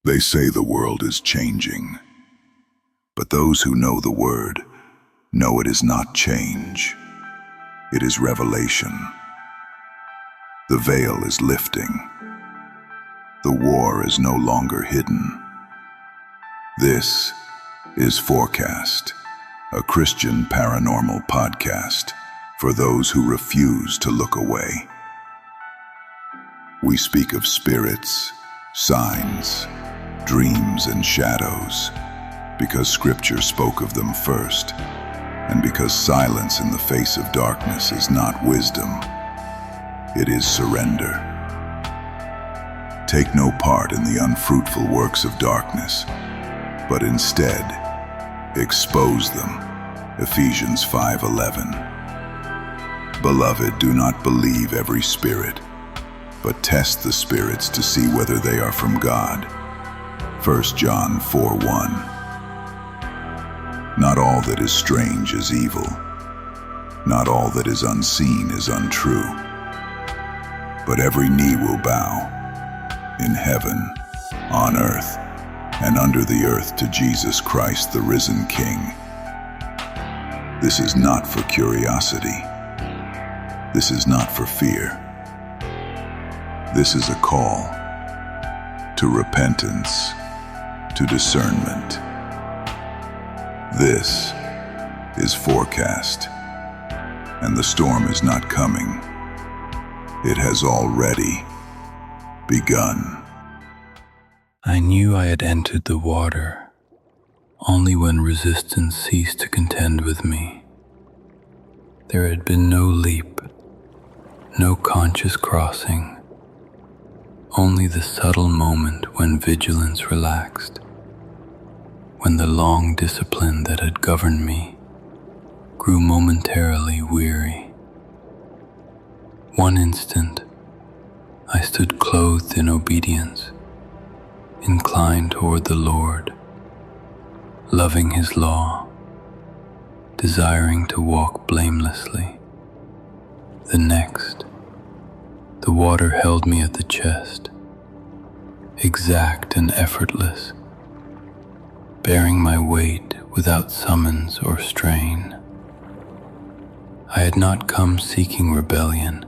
They say the world is changing, but those who know the word know it is not change. It is revelation. The veil is lifting. The war is no longer hidden. This is Forecast, a Christian paranormal podcast for those who refuse to look away. We speak of spirits, signs, dreams, and shadows because Scripture spoke of them first, and because silence in the face of darkness is not wisdom, it is surrender. Take no part in the unfruitful works of darkness, but instead expose them. Ephesians 5:11. Beloved, do not believe every spirit, but test the spirits to see whether they are from God. 1 John 4:1. Not all that is strange is evil. Not all that is unseen is untrue. But every knee will bow, in heaven, on earth, and under the earth, to Jesus Christ, the risen King. This is not for curiosity. This is not for fear. This is a call to repentance, to discernment. This is Forecast, and the storm is not coming. It has already begun. I knew I had entered the water only when resistance ceased to contend with me. There had been no leap, no conscious crossing, only the subtle moment when vigilance relaxed, when the long discipline that had governed me grew momentarily weary. One instant, I stood clothed in obedience, inclined toward the Lord, loving His law, desiring to walk blamelessly. The next, the water held me at the chest, exact and effortless, bearing my weight without summons or strain. I had not come seeking rebellion.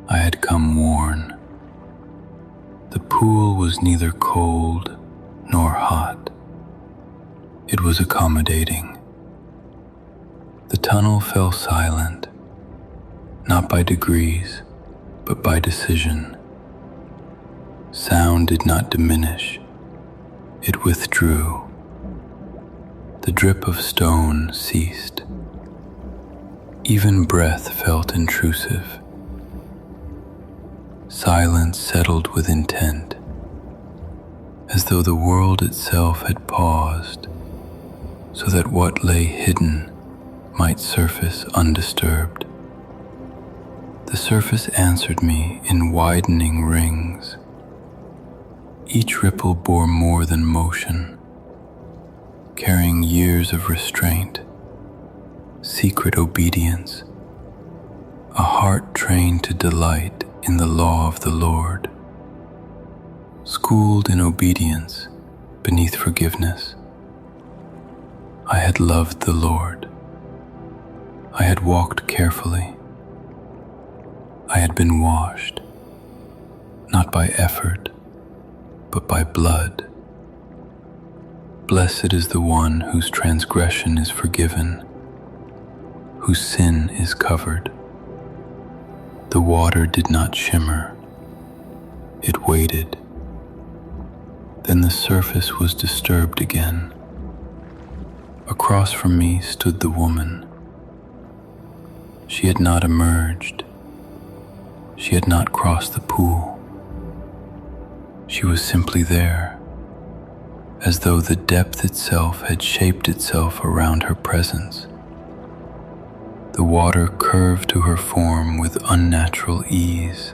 I had come worn. The pool was neither cold nor hot. It was accommodating. The tunnel fell silent, not by degrees, but by decision. Sound did not diminish. It withdrew. The drip of stone ceased. Even breath felt intrusive. Silence settled with intent, as though the world itself had paused, so that what lay hidden might surface undisturbed. The surface answered me in widening rings. Each ripple bore more than motion, carrying years of restraint, secret obedience, a heart trained to delight in the law of the Lord. Schooled in obedience beneath forgiveness, I had loved the Lord. I had walked carefully. I had been washed, not by effort, but by blood. Blessed is the one whose transgression is forgiven, whose sin is covered. The water did not shimmer. It waited. Then the surface was disturbed again. Across from me stood the woman. She had not emerged. She had not crossed the pool. She was simply there, as though the depth itself had shaped itself around her presence. The water curved to her form with unnatural ease.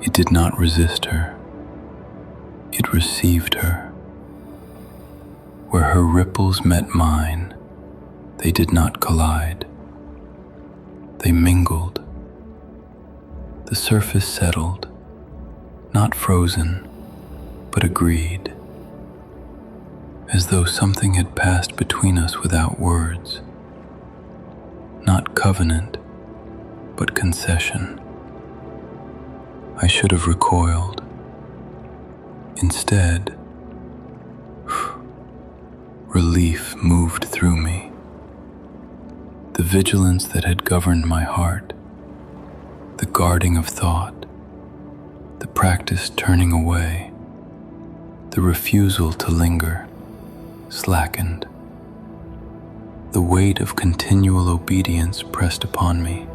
It did not resist her. It received her. Where her ripples met mine, they did not collide. They mingled. The surface settled, not frozen, but agreed, as though something had passed between us without words. Not covenant, but concession. I should have recoiled. Instead, relief moved through me. The vigilance that had governed my heart, the guarding of thought, the practiced turning away, the refusal to linger, slackened. The weight of continual obedience pressed upon me,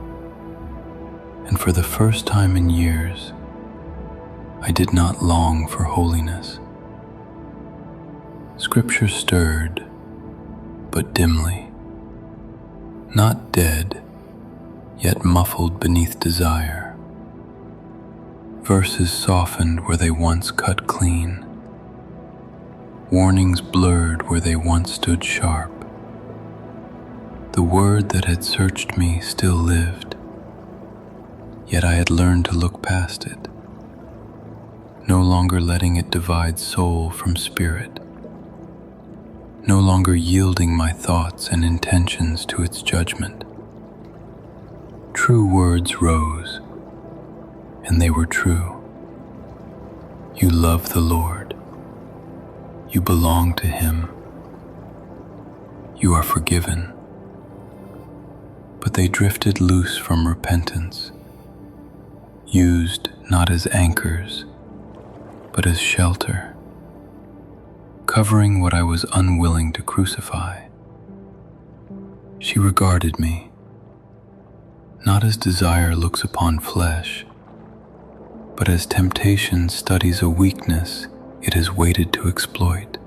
and for the first time in years, I did not long for holiness. Scripture stirred, but dimly, not dead, yet muffled beneath desire. Verses softened where they once cut clean, warnings blurred where they once stood sharp. The word that had searched me still lived, yet I had learned to look past it, no longer letting it divide soul from spirit, no longer yielding my thoughts and intentions to its judgment. True words rose, and they were true. You love the Lord. You belong to Him. You are forgiven. But they drifted loose from repentance, used not as anchors, but as shelter, covering what I was unwilling to crucify. She regarded me, not as desire looks upon flesh, but as temptation studies a weakness it has waited to exploit.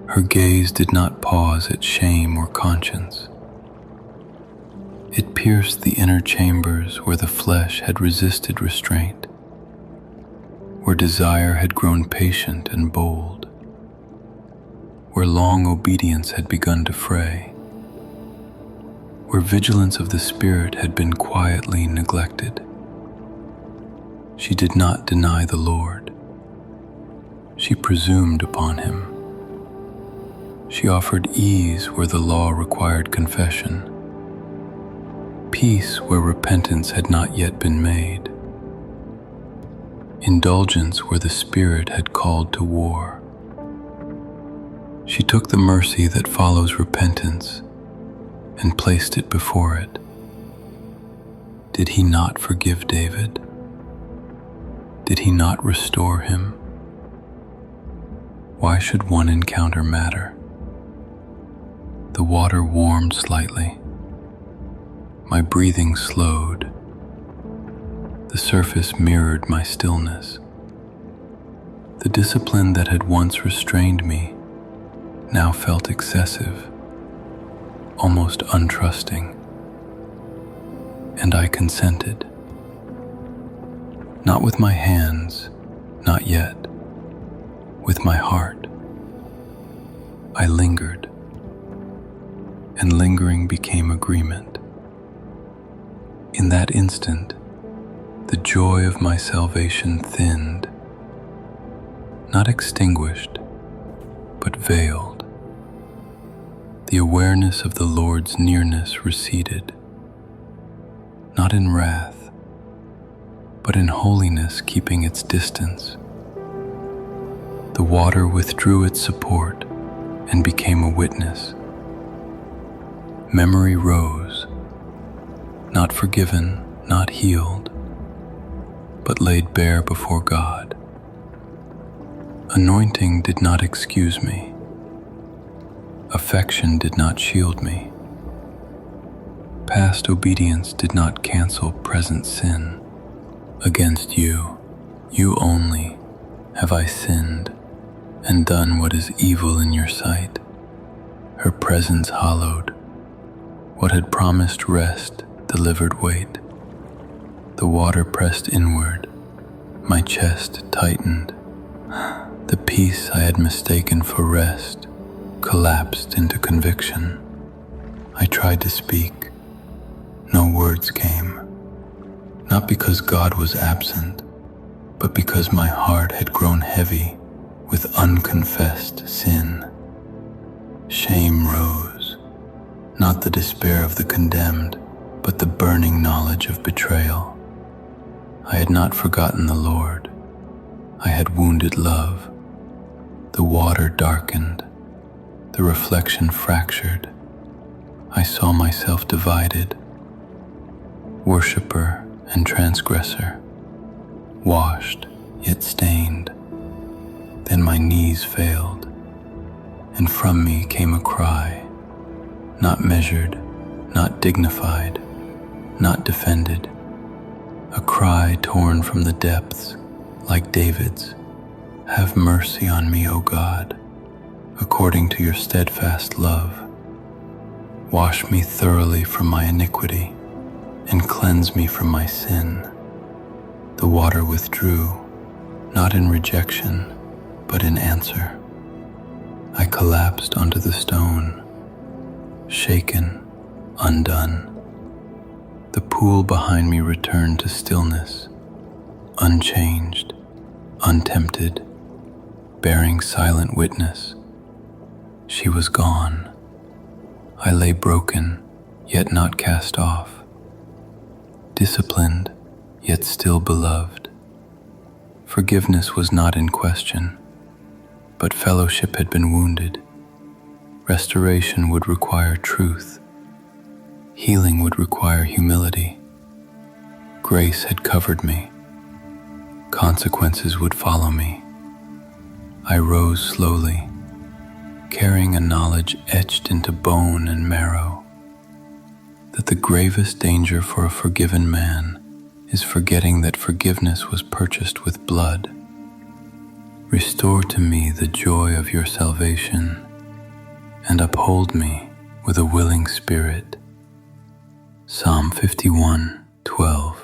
Her gaze did not pause at shame or conscience. It pierced the inner chambers where the flesh had resisted restraint, where desire had grown patient and bold, where long obedience had begun to fray, where vigilance of the Spirit had been quietly neglected. She did not deny the Lord. She presumed upon Him. She offered ease where the law required confession, peace where repentance had not yet been made, indulgence where the Spirit had called to war. She took the mercy that follows repentance and placed it before it. Did He not forgive David? Did He not restore him? Why should one encounter matter? The water warmed slightly. My breathing slowed. The surface mirrored my stillness. The discipline that had once restrained me now felt excessive, almost untrusting, and I consented. Not with my hands, not yet. With my heart. I lingered, and lingering became agreement. In that instant, the joy of my salvation thinned, not extinguished, but veiled. The awareness of the Lord's nearness receded, not in wrath, but in holiness keeping its distance. The water withdrew its support and became a witness. Memory rose, not forgiven, not healed, but laid bare before God. Anointing did not excuse me. Affection did not shield me. Past obedience did not cancel present sin. Against you, you only, have I sinned and done what is evil in your sight. Her presence hollowed. What had promised rest delivered weight. The water pressed inward. My chest tightened. The peace I had mistaken for rest collapsed into conviction. I tried to speak. No words came. Not because God was absent, but because my heart had grown heavy with unconfessed sin. Shame rose, not the despair of the condemned, but the burning knowledge of betrayal. I had not forgotten the Lord. I had wounded love. The water darkened, the reflection fractured. I saw myself divided, worshipper and transgressor, washed yet stained. Then my knees failed, and from me came a cry, not measured, not dignified, not defended, a cry torn from the depths, like David's. Have mercy on me, O God, according to your steadfast love. Wash me thoroughly from my iniquity, and cleanse me from my sin. The water withdrew, not in rejection, but in answer. I collapsed onto the stone, shaken, undone. The pool behind me returned to stillness, unchanged, untempted, bearing silent witness. She was gone. I lay broken, yet not cast off, disciplined, yet still beloved. Forgiveness was not in question, but fellowship had been wounded. Restoration would require truth. Healing would require humility. Grace had covered me. Consequences would follow me. I rose slowly, carrying a knowledge etched into bone and marrow, that the gravest danger for a forgiven man is forgetting that forgiveness was purchased with blood. Restore to me the joy of your salvation, and uphold me with a willing spirit. Psalm 51:12.